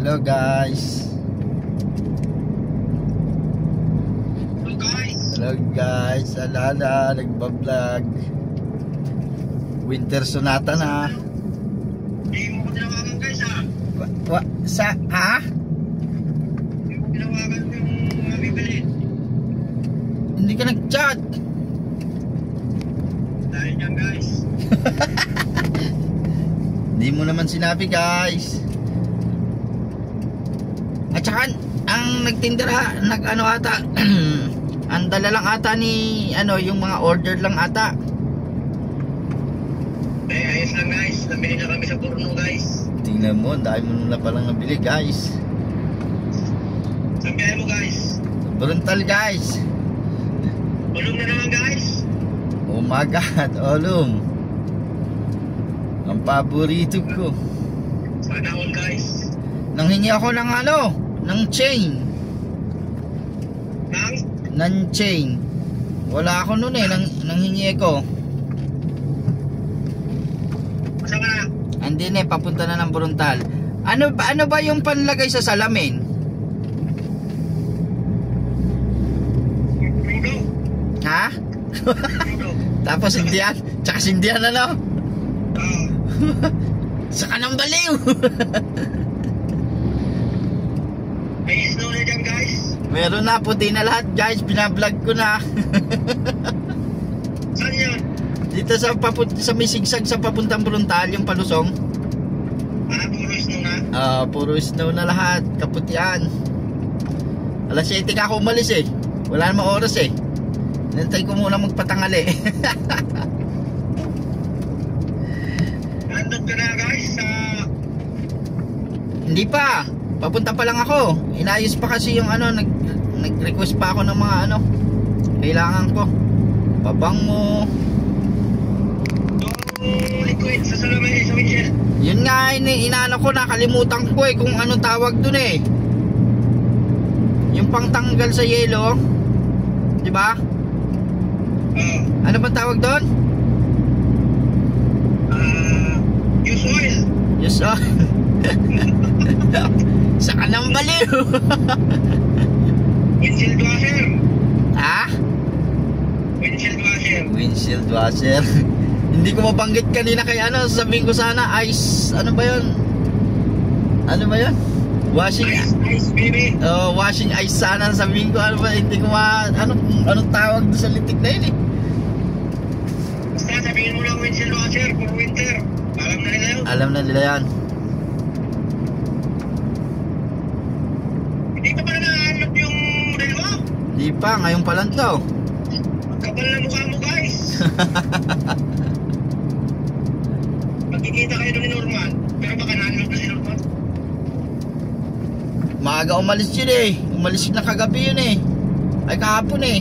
Hello guys. Hello guys. Alala, nagbablog. Winter Sonata na. Hindi mo ginawagan guys ha. Sa ha? Hindi mo ginawagan yung mabibili. Hindi ka nag-chat. Dahil dyan guys. Hindi mo naman sinabi guys. At saka ang nagtindera, nag-ano ata, ang dala lang ata ni ano, yung mga order lang ata. Ayos lang guys, nabili na kami sa Purno guys. Tingnan mo, dahil mo na palang nabili guys. Saan biyahe mo guys? Bruntal guys. Ulong na naman guys. Oh my God, Olum. Ang paborito ko. Sana all guys. Nanghingi ako ng ano, ng chain. Ng chain. Wala ako noon eh, nanghingi ko. Masa ka na? Andin eh, papunta na ng Bruntal. Ano ba yung panlagay sa salamin? Rudo. Ha? Rudo. Tapos sindihan, tsaka sindihan ano? Oo. Saka ng baliw. May snow na dyan guys. Meron na, puti na lahat guys, binablog ko na. Saan yun? Dito sa may sigsag sa papuntang Bruntal, yung palusong. Puro snow na? Puro snow na lahat, kaputian. Alas 7 ka ako umalis eh. Wala namang oras eh. Nantay ko muna magpatangali. Nandun ka na guys sa... Hindi pa. Papunta pa lang ako. Inayos pa kasi yung ano, nag-request pa ako ng mga ano kailangan ko. Babang mo. Yung liquid sa salamin sa windshield. Yun nga, inaano ko, nakalimutan ko eh kung anong tawag dun eh. Yung pangtanggal sa yelo. Di ba? Ano bang tawag doon? Use oil. Yes, oh. Saka ng baliw. Windshield washer. Ha? Windshield washer. Windshield washer. Hindi ko mabanggit kanina kay ano, sabihin ko sana ice, ano ba yun? Ano ba yun? Washing Ice baby. washing ice sana sabihin ko, ano ba, hindi ko anong tawag doon sa litik na yun eh. Basta sabihin mo lang windshield washer for winter. Alam na nila yun. Alam na nila yan. Hindi pa pala nahanap yung model mo. Di pa, ngayon pa lang to. Magkabal na mukha mo guys. Magkikita kayo doon ni Norman. Pero baka nahanap na si Norman. Maaga umalis yun eh. Umalis na kagabi yun eh. Ay kahapon eh.